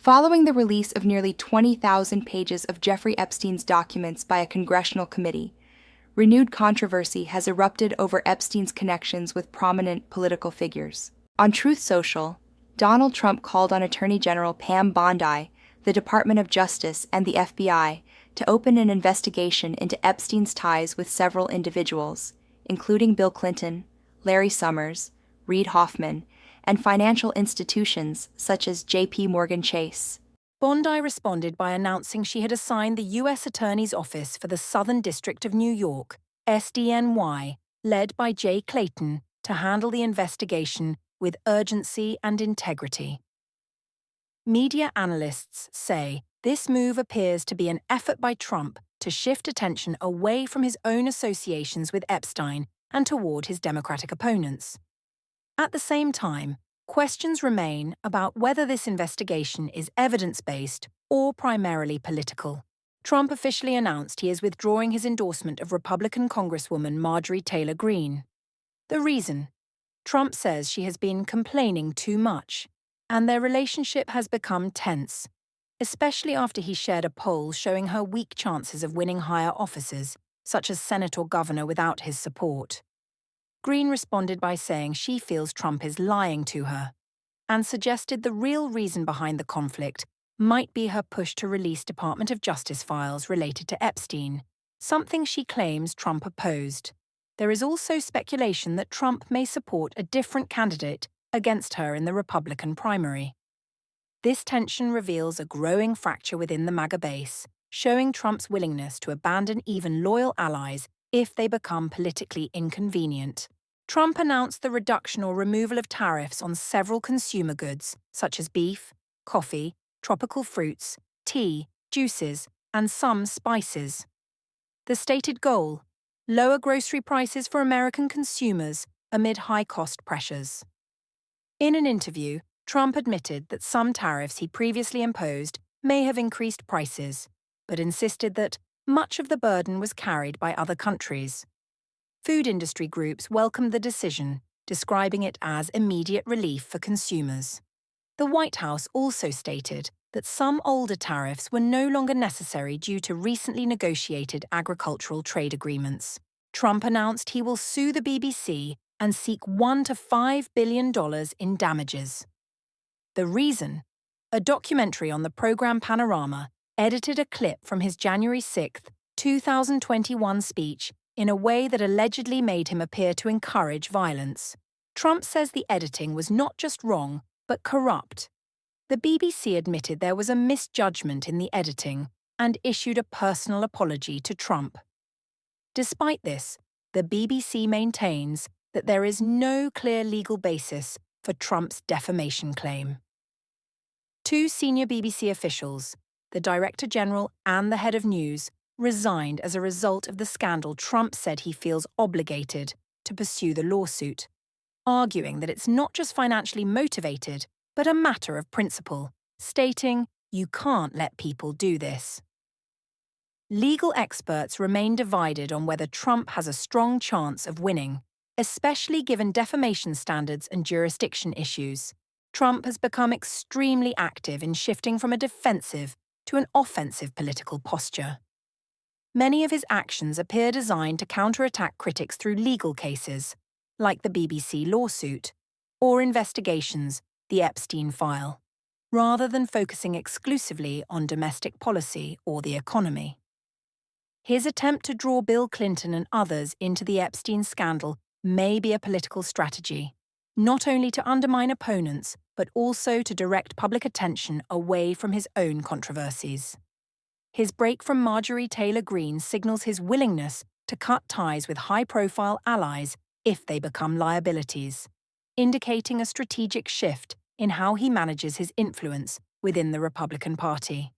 Following the release of nearly 20,000 pages of Jeffrey Epstein's documents by a congressional committee, renewed controversy has erupted over Epstein's connections with prominent political figures. On Truth Social, Donald Trump called on Attorney General Pam Bondi, the Department of Justice, and the FBI to open an investigation into Epstein's ties with several individuals, including Bill Clinton, Larry Summers, Reid Hoffman, and financial institutions such as J.P. Morgan Chase. Bondi responded by announcing she had assigned the U.S. Attorney's Office for the Southern District of New York, SDNY, led by Jay Clayton, to handle the investigation with urgency and integrity. Media analysts say this move appears to be an effort by Trump to shift attention away from his own associations with Epstein and toward his Democratic opponents. At the same time, questions remain about whether this investigation is evidence-based or primarily political. Trump officially announced he is withdrawing his endorsement of Republican Congresswoman Marjorie Taylor Greene. The reason? Trump says she has been complaining too much, and their relationship has become tense, especially after he shared a poll showing her weak chances of winning higher offices, such as Senate or governor, without his support. Greene responded by saying she feels Trump is lying to her, and suggested the real reason behind the conflict might be her push to release Department of Justice files related to Epstein, something she claims Trump opposed. There is also speculation that Trump may support a different candidate against her in the Republican primary. This tension reveals a growing fracture within the MAGA base, showing Trump's willingness to abandon even loyal allies if they become politically inconvenient. Trump announced the reduction or removal of tariffs on several consumer goods, such as beef, coffee, tropical fruits, tea, juices, and some spices. The stated goal: lower grocery prices for American consumers amid high-cost pressures. In an interview, Trump admitted that some tariffs he previously imposed may have increased prices, but insisted that much of the burden was carried by other countries. Food industry groups welcomed the decision, describing it as immediate relief for consumers. The White House also stated that some older tariffs were no longer necessary due to recently negotiated agricultural trade agreements. Trump announced he will sue the BBC and seek $1 to $5 billion in damages. The reason? A documentary on the program Panorama edited a clip from his January 6, 2021 speech in a way that allegedly made him appear to encourage violence. Trump says the editing was not just wrong, but corrupt. The BBC admitted there was a misjudgment in the editing and issued a personal apology to Trump. Despite this, the BBC maintains that there is no clear legal basis for Trump's defamation claim. Two senior BBC officials, the Director General and the head of news, resigned as a result of the scandal. Trump said he feels obligated to pursue the lawsuit, arguing that it's not just financially motivated, but a matter of principle, stating, "You can't let people do this." Legal experts remain divided on whether Trump has a strong chance of winning, especially given defamation standards and jurisdiction issues. Trump has become extremely active in shifting from a defensive to an offensive political posture. Many of his actions appear designed to counterattack critics through legal cases, like the BBC lawsuit, or investigations, the Epstein file, rather than focusing exclusively on domestic policy or the economy. His attempt to draw Bill Clinton and others into the Epstein scandal may be a political strategy, not only to undermine opponents, but also to direct public attention away from his own controversies. His break from Marjorie Taylor Greene signals his willingness to cut ties with high-profile allies if they become liabilities, indicating a strategic shift in how he manages his influence within the Republican Party.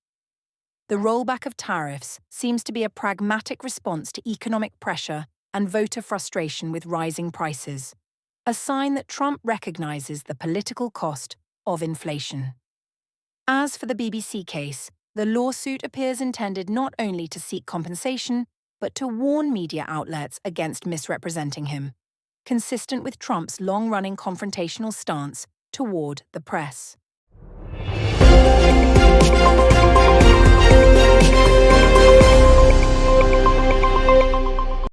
The rollback of tariffs seems to be a pragmatic response to economic pressure and voter frustration with rising prices, a sign that Trump recognizes the political cost of inflation. As for the BBC case, the lawsuit appears intended not only to seek compensation, but to warn media outlets against misrepresenting him, consistent with Trump's long-running confrontational stance toward the press.